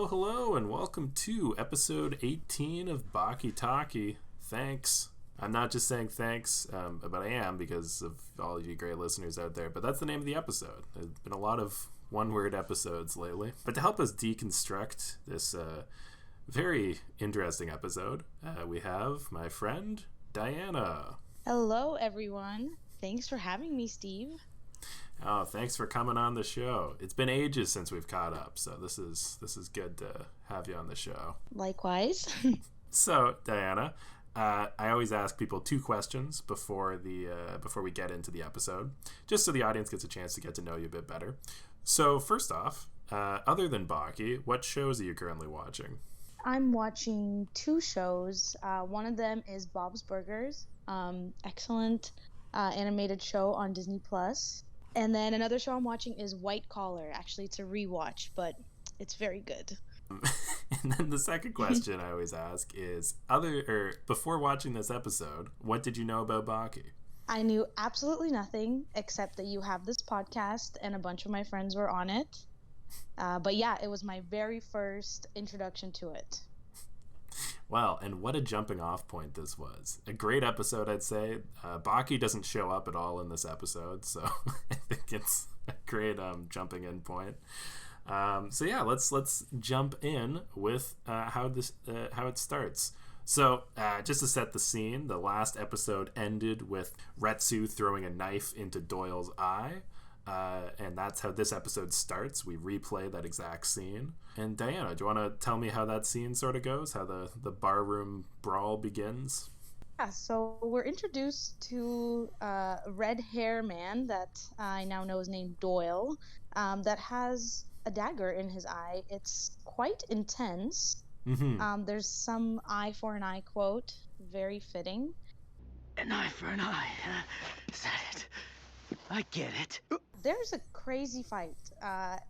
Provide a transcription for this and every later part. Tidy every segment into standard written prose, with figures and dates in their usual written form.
Hello, and welcome to episode 18 of Baki Talki. Thanks. I'm not just saying thanks, but I am because of all of you great listeners out there. But that's the name of the episode. There's been a lot of one-word episodes lately. But to help us deconstruct this very interesting episode, we have my friend, Diana. Hello, everyone. Thanks for having me, Steve. Oh, thanks for coming on the show. It's been ages since we've caught up, so this is good to have you on the show. Likewise. So, Diana, I always ask people two questions before we get into the episode, just so the audience gets a chance to get to know you a bit better. So, first off, other than Baki, what shows are you currently watching? I'm watching two shows. One of them is Bob's Burgers, excellent animated show on Disney Plus. And then another show I'm watching is White Collar. Actually, it's a rewatch, but it's very good. And then the second question I always ask is, before watching this episode, what did you know about Baki? I knew absolutely nothing except that you have this podcast and a bunch of my friends were on it. But yeah, it was my very first introduction to it. Wow, and what a jumping off point this was. A great episode, I'd say. Baki doesn't show up at all in this episode, so I think it's a great jumping in point. So yeah, let's jump in with how it starts. So just to set the scene, the last episode ended with Retsu throwing a knife into Doyle's eye. And that's how this episode starts. We replay that exact scene. And Diana, do you want to tell me how that scene sort of goes? How the barroom brawl begins? Yeah, so we're introduced to a red hair man that I now know is named Doyle, that has a dagger in his eye. It's quite intense. Mm-hmm. There's some eye for an eye quote, very fitting. An eye for an eye, huh? Is that it? I get it. There's a crazy fight.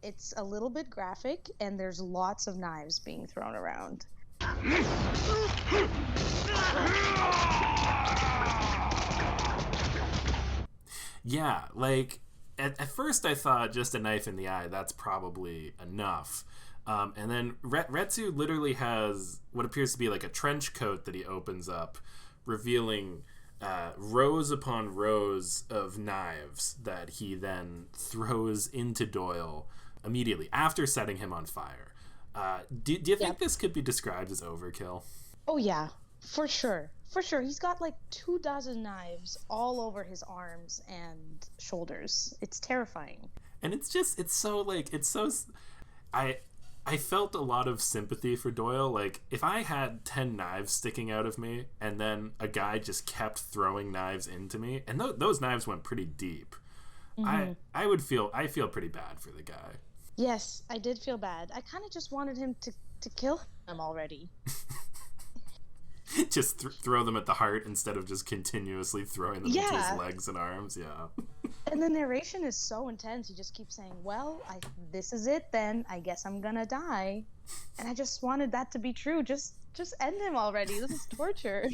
It's a little bit graphic, and there's lots of knives being thrown around. Yeah, like, at first I thought just a knife in the eye, that's probably enough. And then Retsu literally has what appears to be like a trench coat that he opens up, revealing rows upon rows of knives that he then throws into Doyle immediately after setting him on fire. Do you think this could be described as overkill? Oh yeah, for sure. He's got like 24 knives all over his arms and shoulders. It's terrifying. And I felt a lot of sympathy for Doyle. Like, if I had 10 knives sticking out of me and then a guy just kept throwing knives into me, and those knives went pretty deep, mm-hmm. I feel pretty bad for the guy. Yes, I did feel bad. I kind of just wanted him to kill him already. Just throw them at the heart instead of just continuously throwing them into his legs and arms. Yeah. And the narration is so intense. You just keep saying, well, this is it then. I guess I'm gonna die. And I just wanted that to be true. Just end him already. This is torture.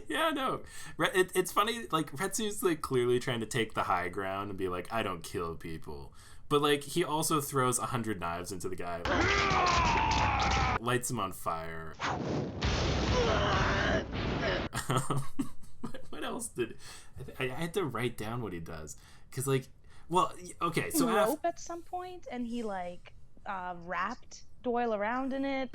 Yeah, no. It's funny, like, Retsu's, like, clearly trying to take the high ground and be like, I don't kill people. But, like, he also throws 100 knives into the guy. Lights him on fire. What else did... I had to write down what he does. Because, like... Well, okay, so... rope at some point, and he, like, wrapped Doyle around in it.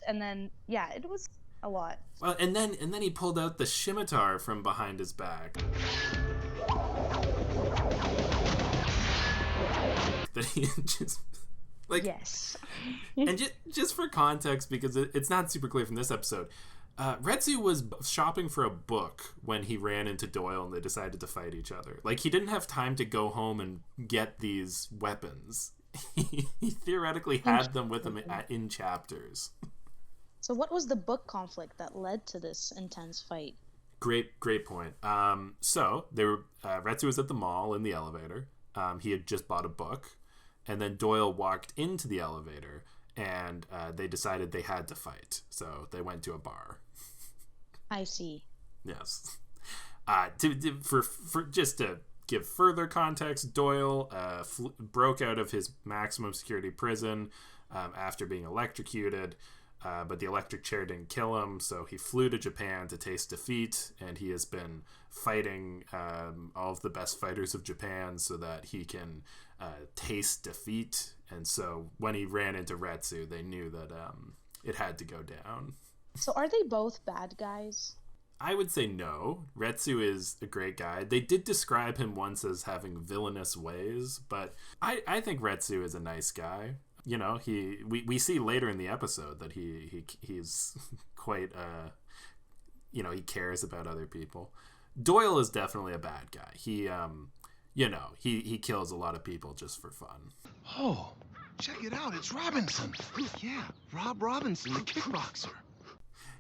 And then, yeah, it was a lot. Well, and then he pulled out the scimitar from behind his back. That he just... Like, yes. And just for context, because it's not super clear from this episode, Retsu was shopping for a book when he ran into Doyle and they decided to fight each other. Like, he didn't have time to go home and get these weapons. He theoretically had them with him in chapters. So what was the book conflict that led to this intense fight? Great point. So Retsu was at the mall in the elevator. He had just bought a book. And then Doyle walked into the elevator, and they decided they had to fight. So they went to a bar. I see. Yes. For just to give further context, Doyle broke out of his maximum security prison after being electrocuted, but the electric chair didn't kill him, so he flew to Japan to taste defeat, and he has been fighting all of the best fighters of Japan so that he can taste defeat. And so when he ran into Retsu, they knew that it had to go down. So are they both bad guys? I would say no. Retsu is a great guy. They did describe him once as having villainous ways, but I think Retsu is a nice guy. You know, we see later in the episode that he's quite he cares about other people. Doyle is definitely a bad guy. He kills a lot of people just for fun. Oh, check it out. It's Robinson. Yeah, Rob Robinson, the kickboxer.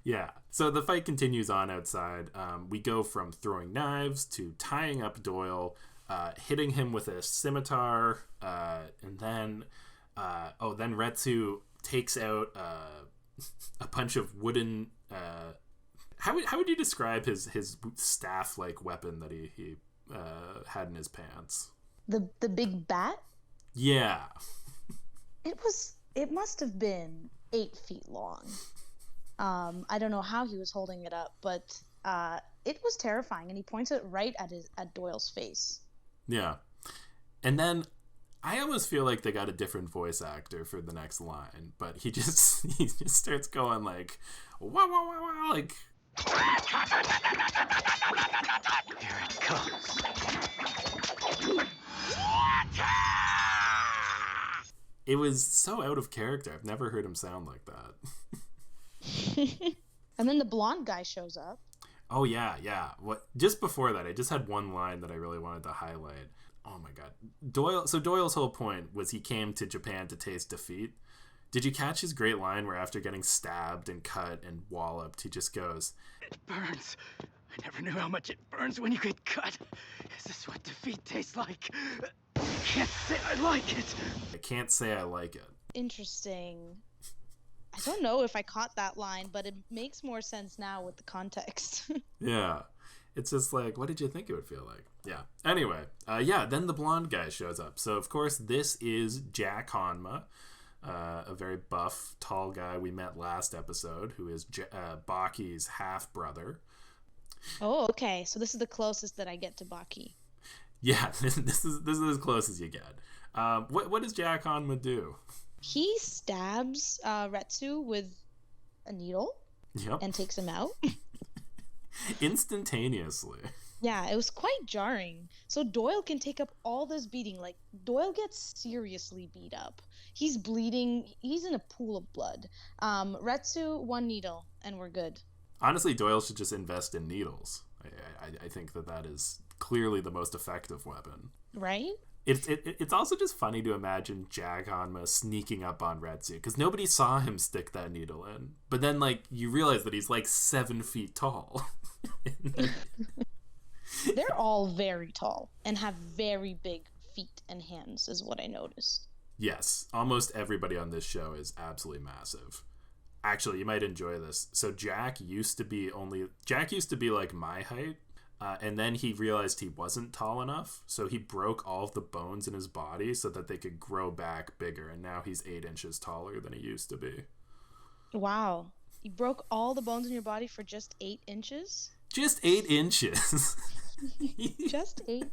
Yeah. So the fight continues on outside. We go from throwing knives to tying up Doyle, hitting him with a scimitar, and then Retsu takes out a bunch of wooden. How would you describe his staff-like weapon that he had in his pants? The big bat? Yeah. It must have been 8 feet long. I don't know how he was holding it up, but it was terrifying, and he points it right at Doyle's face. Yeah. And then I almost feel like they got a different voice actor for the next line, but he just starts going like, wah, wah, wah, wah, like. Here it comes. It was so out of character. I've never heard him sound like that. And then the blonde guy shows up. Oh yeah. Just before that, I just had one line that I really wanted to highlight. Oh my god. Doyle's whole point was he came to Japan to taste defeat. Did you catch his great line where after getting stabbed and cut and walloped, he just goes, It burns. I never knew how much it burns when you get cut. Is this what defeat tastes like? I can't say I like it. I can't say I like it. Interesting. I don't know if I caught that line, but it makes more sense now with the context. Yeah. It's just like, what did you think it would feel like? Yeah. Anyway, then the blonde guy shows up. So, of course, this is Jack Hanma, a very buff, tall guy we met last episode, who is Baki's half-brother. Oh, okay. So this is the closest that I get to Baki. Yeah, this is as close as you get. What does Jack Hanma do? He stabs Retsu with a needle. Yep. And takes him out. Instantaneously. Yeah, it was quite jarring. So Doyle can take up all this beating. Like, Doyle gets seriously beat up. He's bleeding. He's in a pool of blood. Retsu, 1 needle, and we're good. Honestly, Doyle should just invest in needles. I think that is clearly the most effective weapon. Right? It's also just funny to imagine Jack Hanma sneaking up on Retsu, because nobody saw him stick that needle in. But then, like, you realize that he's like 7 feet tall. They're all very tall and have very big feet and hands, is what I noticed. Yes, almost everybody on this show is absolutely massive. Actually, you might enjoy this. So Jack used to be like my height. And then he realized he wasn't tall enough, so he broke all of the bones in his body so that they could grow back bigger, and now he's 8 inches taller than he used to be. Wow. You broke all the bones in your body for just 8 inches? Just 8 inches. Just 8?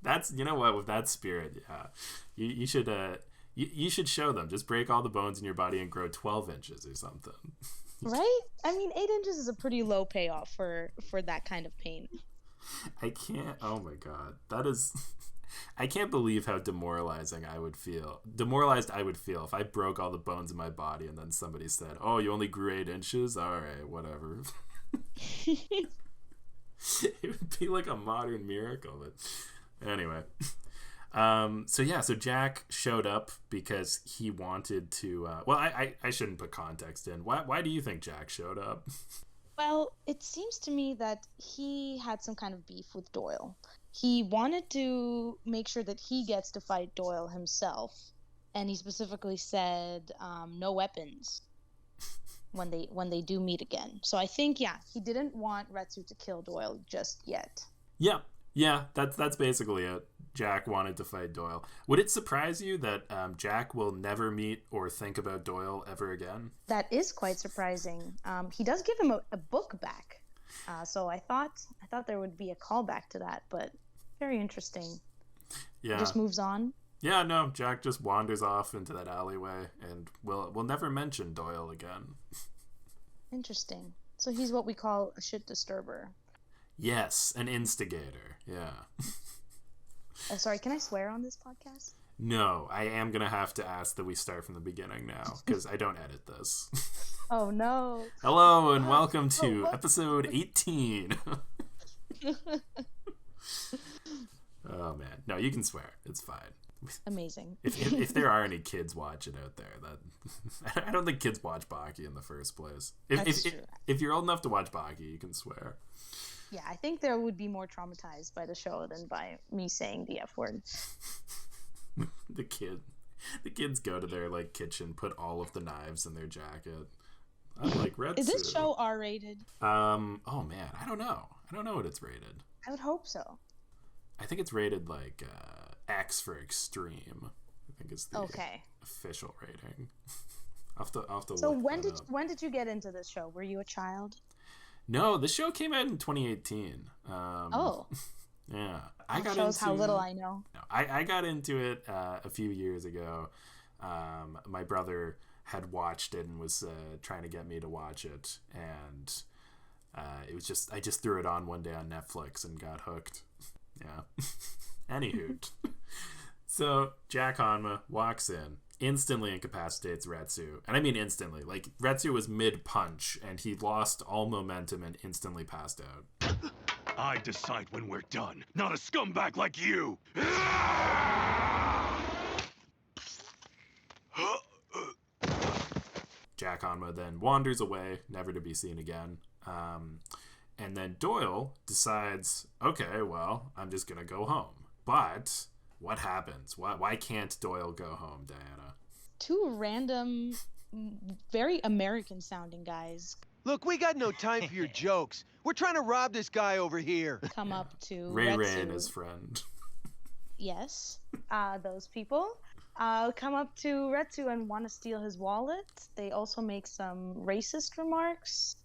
That's, you know what, with that spirit, yeah. You should show them. Just break all the bones in your body and grow 12 inches or something. Right? I mean, 8 inches is a pretty low payoff for that kind of pain. I can't. Oh my god, that is. I can't believe how demoralized I would feel if I broke all the bones in my body and then somebody said, "Oh, you only grew 8 inches? All right, whatever." It would be like a modern miracle, but anyway. So Jack showed up because he wanted to, I shouldn't put context in. Why do you think Jack showed up? Well, it seems to me that he had some kind of beef with Doyle. He wanted to make sure that he gets to fight Doyle himself, and he specifically said, no weapons when they do meet again. So I think, yeah, he didn't want Retsu to kill Doyle just yet. Yeah, that's basically it. Jack wanted to fight Doyle. Would it surprise you that Jack will never meet or think about Doyle ever again? That is quite surprising. He does give him a book back, so I thought there would be a callback to that, but very interesting. Yeah, Just moves on. Yeah, no, Jack just wanders off into that alleyway, and we'll never mention Doyle again. Interesting. So he's what we call a shit disturber. Yes, an instigator. Yeah. Sorry, can I swear on this podcast? No, I am going to have to ask that we start from the beginning now, because I don't edit this. Oh, no. Hello, and welcome to episode 18. Oh, man. No, you can swear. It's fine. Amazing. If there are any kids watching out there, that I don't think kids watch Baki in the first place. If you're old enough to watch Baki, you can swear. Yeah, I think they would be more traumatized by the show than by me saying the F word. The kids go to their kitchen, put all of the knives in their jacket. I'm like, Retsu. Is this show R-rated? Oh man, I don't know what it's rated. I would hope so. I think it's rated X for extreme. I think it's the official rating. I'll have to so look when did you get into this show? Were you a child? No, the show came out in 2018. Yeah. That shows how little I know. No, I got into it a few years ago. My brother had watched it and was trying to get me to watch it, and it was I just threw it on one day on Netflix and got hooked. Yeah. Anywho. So Jack Hanma walks in, instantly incapacitates Retsu. And I mean instantly. Retsu was mid-punch, and he lost all momentum and instantly passed out. I decide when we're done, not a scumbag like you! Jack Hanma then wanders away, never to be seen again. And then Doyle decides, okay, well, I'm just going to go home. But what happens? Why can't Doyle go home, Diana? Two random, very American-sounding guys Look, we got no time for your jokes. We're trying to rob this guy over here. come up to Ray Retsu. and his friend. Yes, those people come up to Retsu and want to steal his wallet. They also make some racist remarks.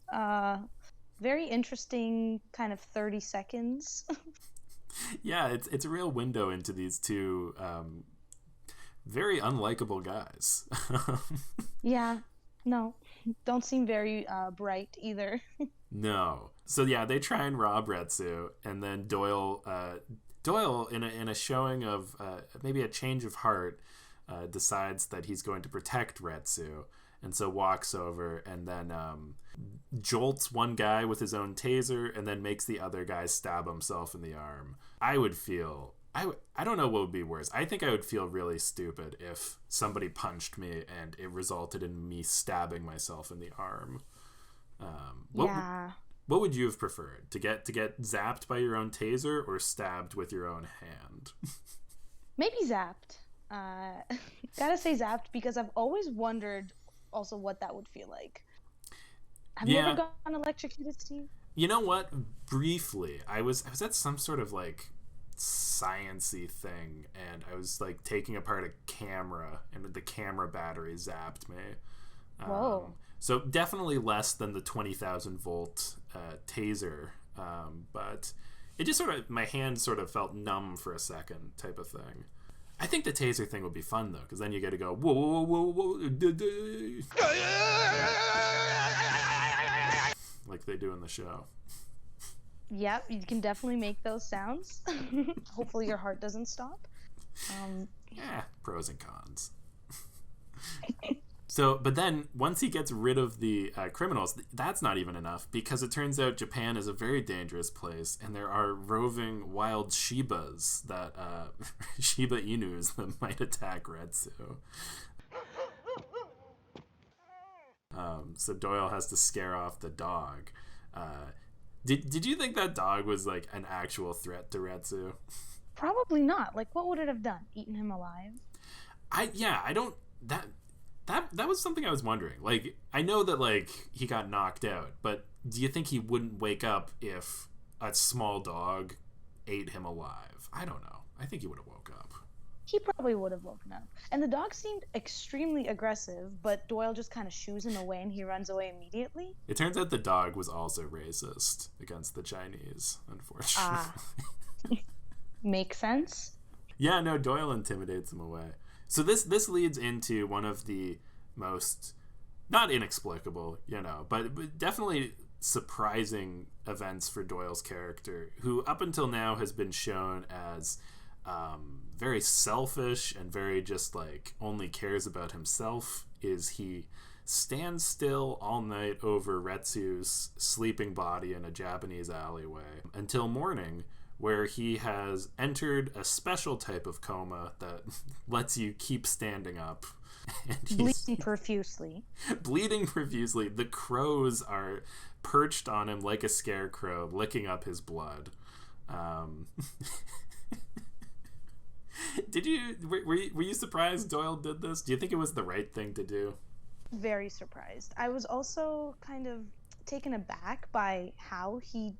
Very interesting kind of 30 seconds. Yeah, it's a real window into these two very unlikable guys. Yeah, no, don't seem very bright either. No. So yeah, they try and rob Retsu, and then Doyle in a showing of maybe a change of heart, decides that he's going to protect Retsu, and so walks over and then jolts one guy with his own taser and then makes the other guy stab himself in the arm. I would feel... I don't know what would be worse. I think I would feel really stupid if somebody punched me and it resulted in me stabbing myself in the arm. What would you have preferred? To get zapped by your own taser or stabbed with your own hand? Maybe zapped. Gotta say zapped because I've always wondered also what that would feel like. Have you ever gotten electrocuted, Steve? You know what? Briefly, I was at some sort of science-y thing, and I was taking apart a camera, and the camera battery zapped me. Whoa. So definitely less than the 20,000 volt taser, but it just my hand sort of felt numb for a second type of thing. I think the taser thing would be fun though, because then you get to go whoa, whoa, whoa, whoa, like they do in the show. Yep, you can definitely make those sounds. Hopefully your heart doesn't stop. Yeah, pros and cons. So, but then once he gets rid of the criminals, that's not even enough, because it turns out Japan is a very dangerous place, and there are roving wild Shibas that Shiba Inus that might attack Retsu. So Doyle has to scare off the dog. Did you think that dog was an actual threat to Retsu? Probably not. What would it have done? Eaten him alive? I don't... That was something I was wondering. I know that, he got knocked out, but do you think he wouldn't wake up if a small dog ate him alive. I don't know. I think he would have woke up. He probably would have woken up. And the dog seemed extremely aggressive, but Doyle just kind of shoos him away and he runs away immediately. It turns out the dog was also racist against the Chinese, unfortunately. Makes sense. Yeah, no, Doyle intimidates him away. So this leads into one of the most, not inexplicable, but definitely surprising events for Doyle's character, who up until now has been shown as very selfish and very just like only cares about himself. Is he stands still all night over Retsu's sleeping body in a Japanese alleyway until morning, where he has entered a special type of coma that lets you keep standing up. And he's bleeding profusely. Bleeding profusely. The crows are perched on him like a scarecrow, licking up his blood. Were you surprised Doyle did this? Do you think it was the right thing to do? Very surprised. I was also kind of taken aback by how is he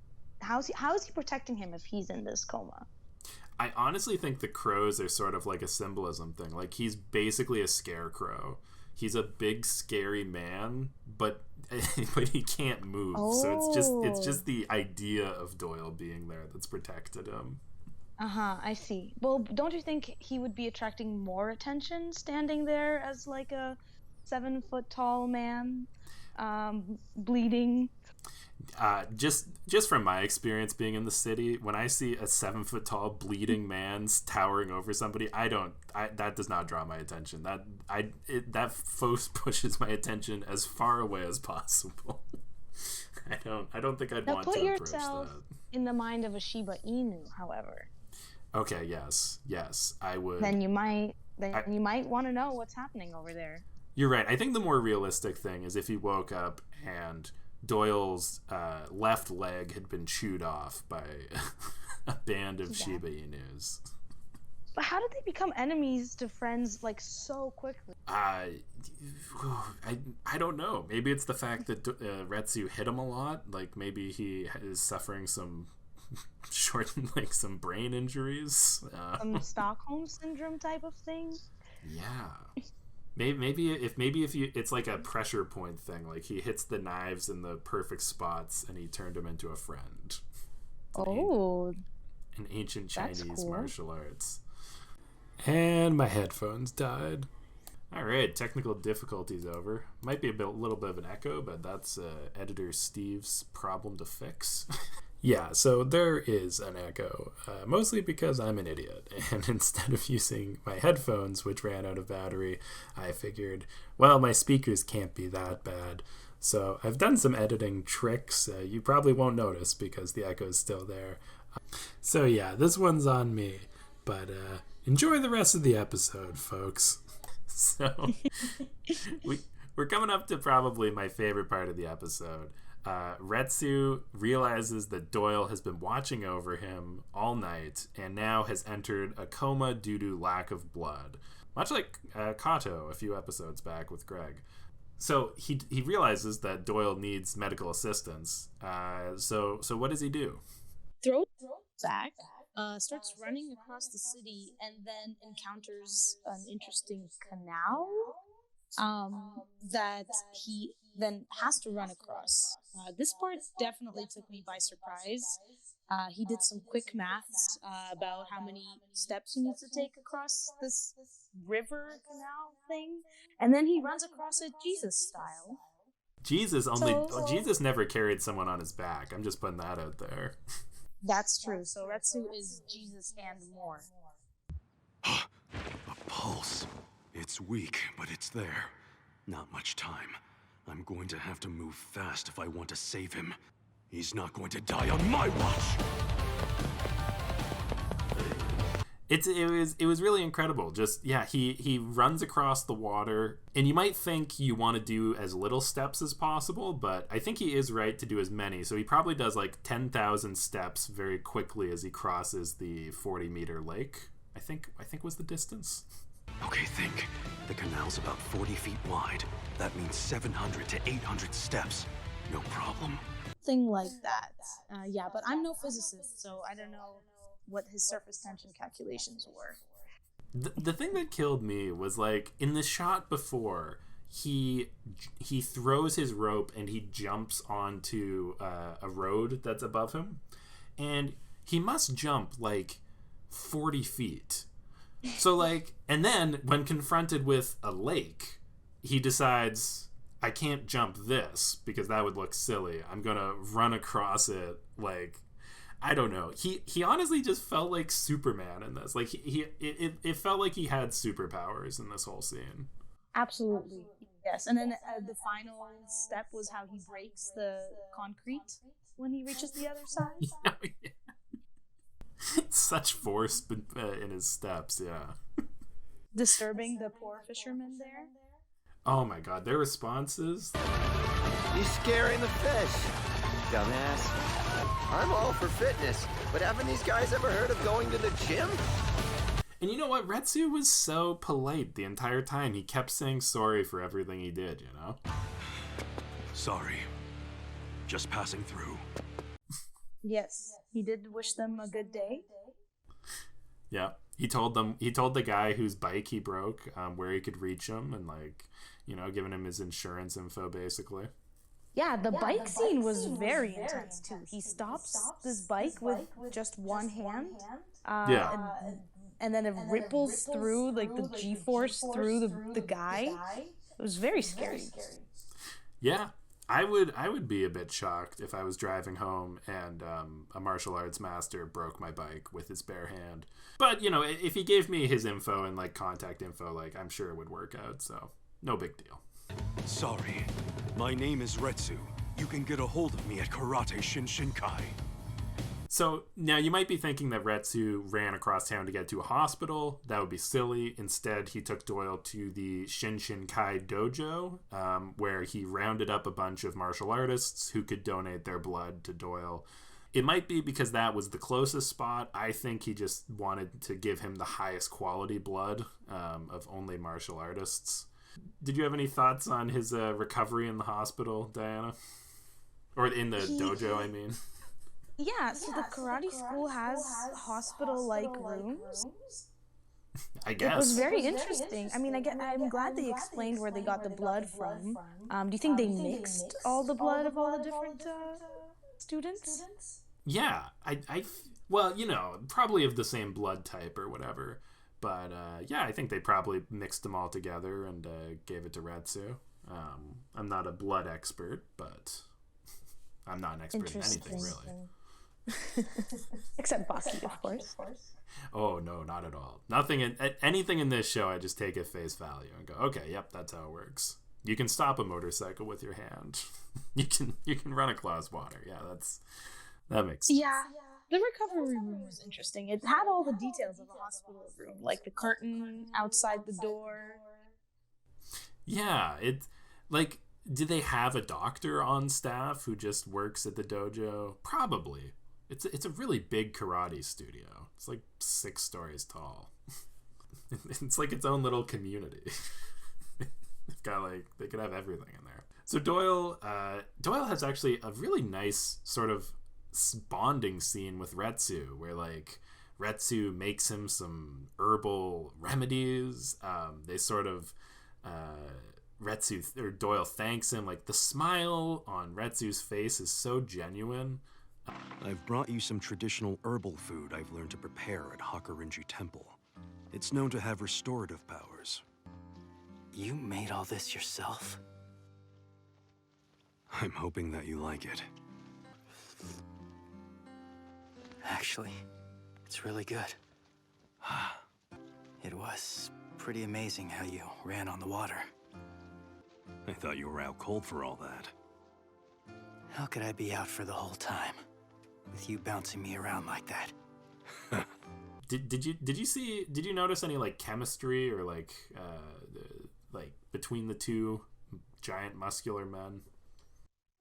protecting him if he's in this coma? I honestly think the crows are sort of like a symbolism thing. Like, he's basically a scarecrow. He's a big scary man, but he can't move. Oh. So it's just the idea of Doyle being there that's protected him. I see. Well, don't you think he would be attracting more attention standing there as like a 7-foot tall man, bleeding? Just from my experience being in the city, when I see a 7-foot tall bleeding man towering over somebody, that does not draw my attention. That pushes my attention as far away as possible. I don't think I'd want to approach that. Put yourself in the mind of a Shiba Inu, however. Okay, yes, I would. Then you might want to know what's happening over there. You're right. I think the more realistic thing is if he woke up and Doyle's left leg had been chewed off by a band of Shiba Inus. But how did they become enemies to friends like so quickly? I don't know. Maybe it's the fact that Retsu hit him a lot. Like, maybe he is suffering some some brain injuries. Some Stockholm syndrome type of thing. Yeah. Maybe if you, it's like a pressure point thing. Like, he hits the knives in the perfect spots, and he turned him into a friend. Oh, an ancient Chinese cool. martial arts. And my headphones died. All right, technical difficulties over. Might be a little bit of an echo, but that's editor Steve's problem to fix. Yeah, so there is an echo, mostly because I'm an idiot, and instead of using my headphones, which ran out of battery, I figured, well, my speakers can't be that bad. So I've done some editing tricks. You probably won't notice because the echo is still there. So yeah, this one's on me, but enjoy the rest of the episode, folks. So we're coming up to probably my favorite part of the episode. Retsu realizes that Doyle has been watching over him all night and now has entered a coma due to lack of blood. Much like Kato a few episodes back with Greg. So he realizes that Doyle needs medical assistance. So what does he do? Throws back, starts running across the city, and then encounters an interesting canal that he then has to run across. This part definitely took me by surprise. He did some quick maths about how many steps he needs to take across this river canal thing, and then he runs across it Jesus style. Jesus never carried someone on his back. I'm just putting that out there. That's true. So Retsu is Jesus and more. A pulse. It's weak, but it's there. Not much time. I'm going to have to move fast if I want to save him. He's not going to die on my watch! It was really incredible. Just, yeah, he runs across the water, and you might think you want to do as little steps as possible, but I think he is right to do as many. So he probably does like 10,000 steps very quickly as he crosses the 40-meter lake. I think was the distance. Okay, think. The canal's about 40 feet wide. That means 700 to 800 steps. No problem. Thing like that. Yeah, but I'm no physicist, so I don't know what his surface tension calculations were. The thing that killed me was, like, in the shot before, he throws his rope and he jumps onto a road that's above him, and he must jump like 40 feet. So, like, and then when confronted with a lake, he decides, I can't jump this because that would look silly. I'm gonna run across it. Like, I don't know. He honestly just felt like Superman in this. Like, it felt like he had superpowers in this whole scene. Absolutely, yes. And then the final step was how he breaks the concrete when he reaches the other side. Yeah. Such force in his steps, yeah. Disturbing the poor fishermen there. Oh my god, their responses. He's scaring the fish, dumbass. I'm all for fitness, but haven't these guys ever heard of going to the gym? And you know what? Retsu was so polite the entire time. He kept saying sorry for everything he did, you know? Sorry. Just passing through. Yes, he did wish them a good day. Yeah. He told the guy whose bike he broke, where he could reach him, and, like, you know, giving him his insurance info, basically. Yeah, the bike scene was very intense too. He stops this bike with just one hand. Yeah. And then it ripples through, like, the G-force through the guy. It was very scary. Yeah. I would be a bit shocked if I was driving home and a martial arts master broke my bike with his bare hand. But, you know, if he gave me his info and, like, contact info, like, I'm sure it would work out, so no big deal. Sorry. My name is Retsu. You can get a hold of me at Karate Shinshinkai. So now you might be thinking that Retsu ran across town to get to a hospital. That would be silly. Instead, he took Doyle to the Shinshinkai dojo, where he rounded up a bunch of martial artists who could donate their blood to Doyle. It might be because that was the closest spot. I think he just wanted to give him the highest quality blood of only martial artists. Did you have any thoughts on his recovery in the hospital, Diana? Or in the dojo, I mean. Yeah, so the karate school has hospital-like rooms. I guess. It was very interesting. I mean, I'm glad they explained where they got the blood from. Do you think they mixed all the blood of all the different students? Yeah, well, you know, probably of the same blood type or whatever. But, yeah, I think they probably mixed them all together and gave it to Retsu. I'm not a blood expert, but I'm not an expert in anything, really. Except Baki, of course. Oh, no, not at all. Anything in this show, I just take at face value and go, okay, yep, that's how it works. You can stop a motorcycle with your hand. You can run across water. Yeah, that makes sense. Yeah. The recovery room was interesting. It had all the details of a hospital room, like the curtain outside the door. Yeah, do they have a doctor on staff who just works at the dojo? Probably. It's a really big karate studio. It's like 6 stories tall. It's like its own little community. They could have everything in there. So Doyle has actually a really nice sort of bonding scene with Retsu, where, like, Retsu makes him some herbal remedies. They sort of Doyle thanks him. Like, the smile on Retsu's face is so genuine. I've brought you some traditional herbal food I've learned to prepare at Hakurenji Temple. It's known to have restorative powers. You made all this yourself? I'm hoping that you like it. Actually, it's really good. It was pretty amazing how you ran on the water. I thought you were out cold for all that. How could I be out for the whole time, with you bouncing me around like that? Did you notice any, like, chemistry or like between the two giant muscular men?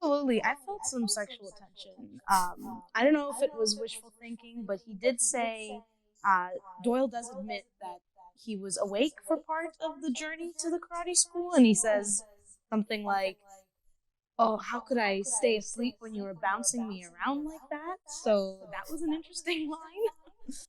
Absolutely. I felt some sexual tension. I don't know if it was wishful thinking, but he did say, Doyle does admit that he was awake for part of the journey to the karate school, and he says something like, oh, how could I stay asleep when you were bouncing me around like that? So that was an interesting line.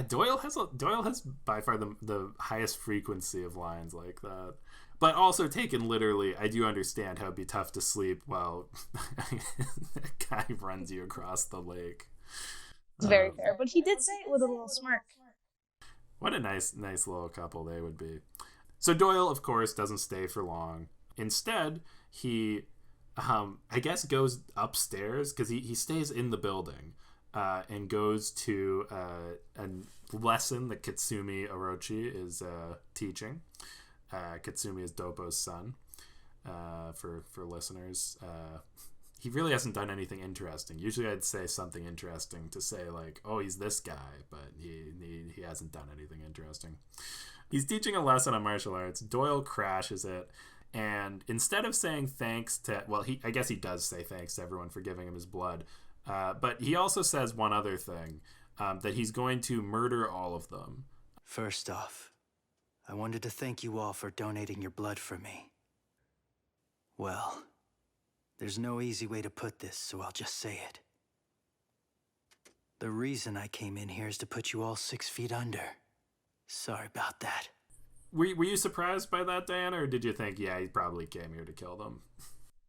Doyle has by far the highest frequency of lines like that. But also taken literally, I do understand how it'd be tough to sleep while a guy runs you across the lake. It's very fair, but he did say it with a little smirk. What a nice little couple they would be. So Doyle, of course, doesn't stay for long. Instead, he, I guess, goes upstairs because he stays in the building and goes to a lesson that Katsumi Orochi is teaching. Katsumi is Doppo's son. For listeners, he really hasn't done anything interesting. Usually, I'd say something interesting to say like, "Oh, he's this guy," but he hasn't done anything interesting. He's teaching a lesson on martial arts. Doyle crashes it, and instead of saying thanks to, I guess he does say thanks to everyone for giving him his blood, but he also says one other thing, that he's going to murder all of them. First off, I wanted to thank you all for donating your blood for me. Well, there's no easy way to put this, so I'll just say it. The reason I came in here is to put you all 6 feet under. Sorry about that. Were you surprised by that, Diana, or did you think, he probably came here to kill them?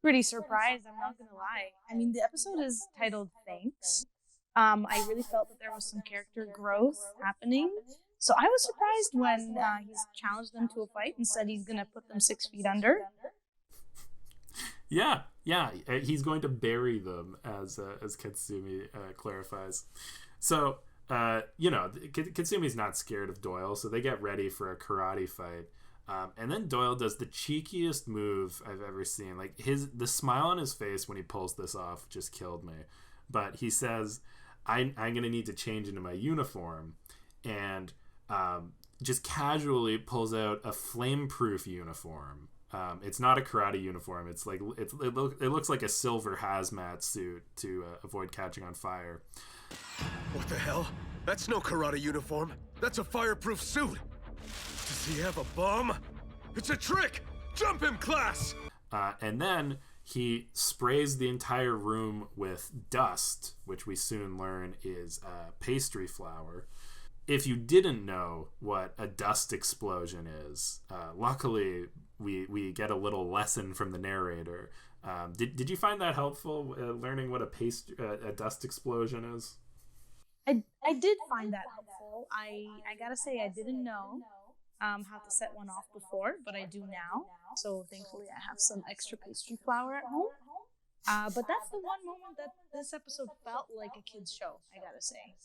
Pretty surprised, I'm not gonna lie. I mean, the episode is titled Thanks. I really felt that there was some character growth happening. So I was surprised when he's challenged them to a fight and said he's gonna put them 6 feet under. Yeah, he's going to bury them, as Katsumi clarifies. So, Katsumi's not scared of Doyle, so they get ready for a karate fight. And then Doyle does the cheekiest move I've ever seen. Like, the smile on his face when he pulls this off just killed me. But he says, I'm going to need to change into my uniform. And just casually pulls out a flame-proof uniform. It's not a karate uniform. It's like it looks like a silver hazmat suit to avoid catching on fire. What the hell? That's no karate uniform. That's a fireproof suit. Does he have a bomb? It's a trick! Jump him, class! And then he sprays the entire room with dust, which we soon learn is pastry flour. If you didn't know what a dust explosion is, luckily we get a little lesson from the narrator. Did you find that helpful, learning what a dust explosion is? I did find that helpful. I gotta say I didn't know how to set one off before, but I do now. So thankfully I have some extra pastry flour at home. But that's the one moment that this episode felt like a kid's show, I gotta say.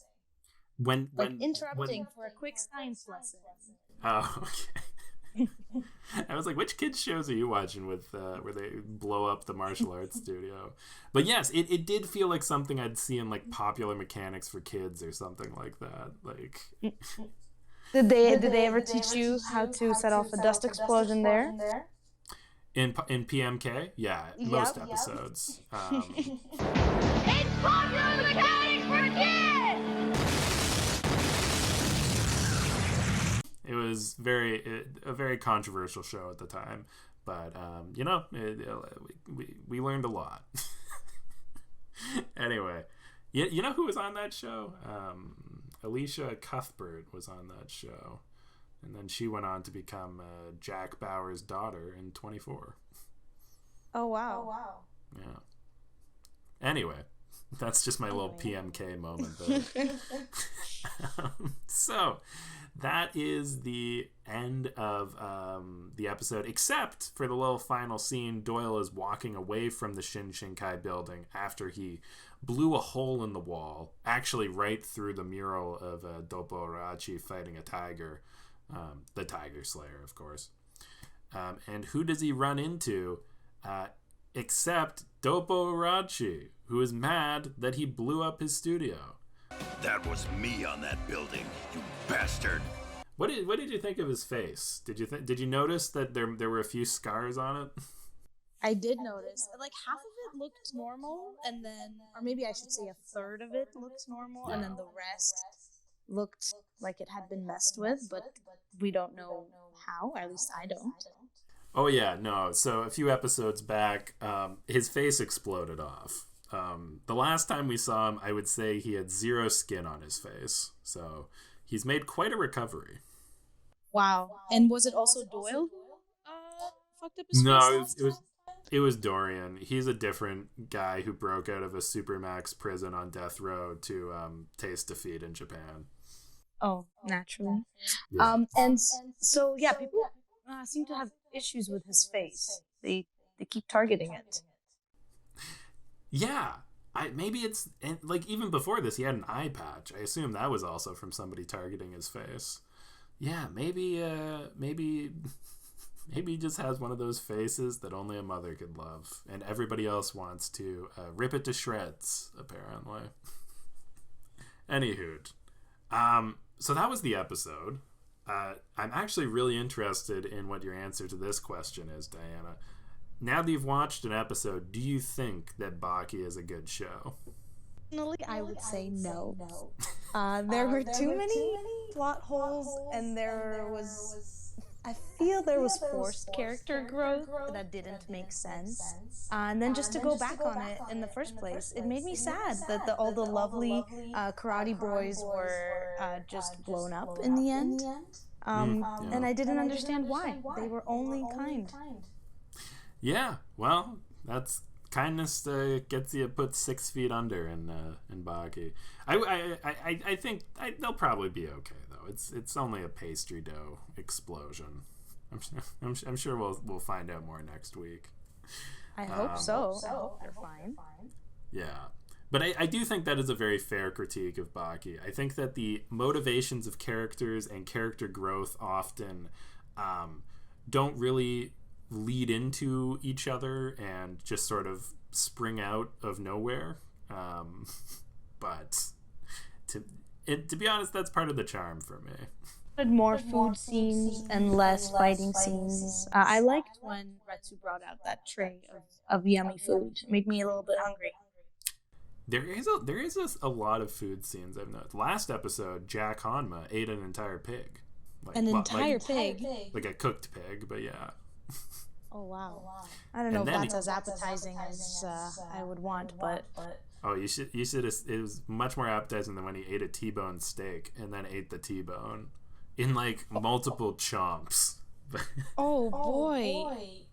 When interrupting for a quick science lesson. Oh, okay. I was like, which kids shows are you watching with where they blow up the martial arts studio? But yes, it did feel like something I'd see in like Popular Mechanics for Kids or something like that. Like, did they ever teach you how to set off a dust explosion there? In PMK, most episodes. It's Popular Mechanics for Kids! It was a very controversial show at the time, but we learned a lot. Anyway, you know who was on that show? Alicia Cuthbert was on that show, and then she went on to become Jack Bauer's daughter in 24. Oh wow! Yeah. Anyway, that's just my little PMK moment there. So that is the end of the episode, except for the little final scene. Doyle is walking away from the Shinshinkai building after he blew a hole in the wall, actually right through the mural of Doppo Orochi fighting a tiger, the Tiger Slayer, of course. And who does he run into except Doppo Orochi, who is mad that he blew up his studio. That was me on that building, you bastard. What did you think of his face? Did you notice that there were a few scars on it? I did notice. Like half of it looked normal, and then, or maybe I should say a third of it looked normal, and then the rest looked like it had been messed with, but we don't know how, or at least I don't. Oh yeah, no. So a few episodes back, his face exploded off. The last time we saw him, I would say he had zero skin on his face. So he's made quite a recovery. Wow. And was it also Doyle who fucked up his face? No, it was Dorian. He's a different guy who broke out of a supermax prison on death row to taste defeat in Japan. Oh, naturally. Yeah. And so yeah, people seem to have issues with his face. They keep targeting it. Yeah. Maybe it's like even before this, he had an eye patch. I assume that was also from somebody targeting his face. Yeah, maybe he just has one of those faces that only a mother could love, and everybody else wants to rip it to shreds, apparently. Anywho, so that was the episode. I'm actually really interested in what your answer to this question is, Diana. Now that you've watched an episode, do you think that Baki is a good show? Personally, I would say no. There were too many plot holes, and I feel there was forced character growth that didn't make sense. And then just to go back on it in the first place, it made me sad that all the lovely karate boys were just blown up in the end. And I didn't understand why. They were only kind. Yeah, well, that's kindness gets you put 6 feet under in Baki. I think they'll probably be okay though. It's only a pastry dough explosion. I'm sure we'll find out more next week. I hope so. I hope they're fine. Yeah. But I do think that is a very fair critique of Baki. I think that the motivations of characters and character growth often don't really lead into each other and just sort of spring out of nowhere. But to be honest, that's part of the charm for me. More food scenes and less fighting scenes. I liked when Retsu brought out that tray of yummy food. It made me a little bit hungry. There is a lot of food scenes I've noticed. Last episode, Jack Hanma ate an entire pig. An entire pig? Like a cooked pig, but yeah. Oh, wow. I don't know if that's as appetizing as I would want, but... Oh, you should. It was much more appetizing than when he ate a T-bone steak and then ate the T-bone in like multiple chomps. Oh boy.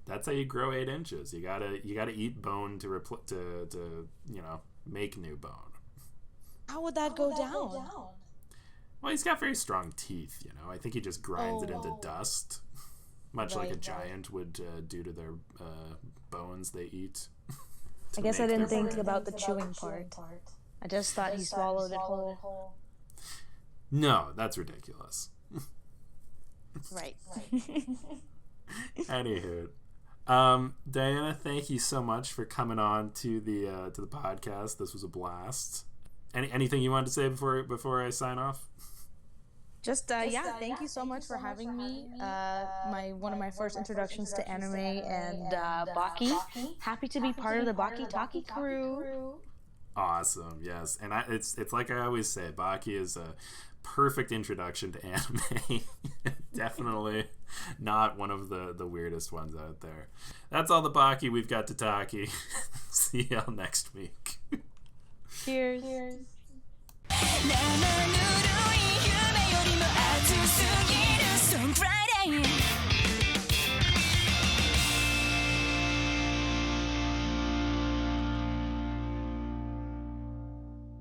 That's how you grow 8 inches. You gotta eat bone to make new bone. How would that go down? Well, he's got very strong teeth. I think he just grinds it into dust, much like a giant would do to their bones they eat. I guess I didn't think about the chewing part. I just thought he swallowed it whole. No, that's ridiculous. Right. Anywho, Diana, thank you so much for coming on to the podcast. This was a blast. Anything you wanted to say before I sign off? Just thank you so much for having me. One of my first introductions to anime and Baki. Happy to be part of the Baki Talki crew. Awesome, yes, and it's like I always say, Baki is a perfect introduction to anime. Definitely not one of the weirdest ones out there. That's all the Baki we've got to talkie. See y'all next week. Cheers. 生ぬるい夢よりも熱すぎる Spring Friday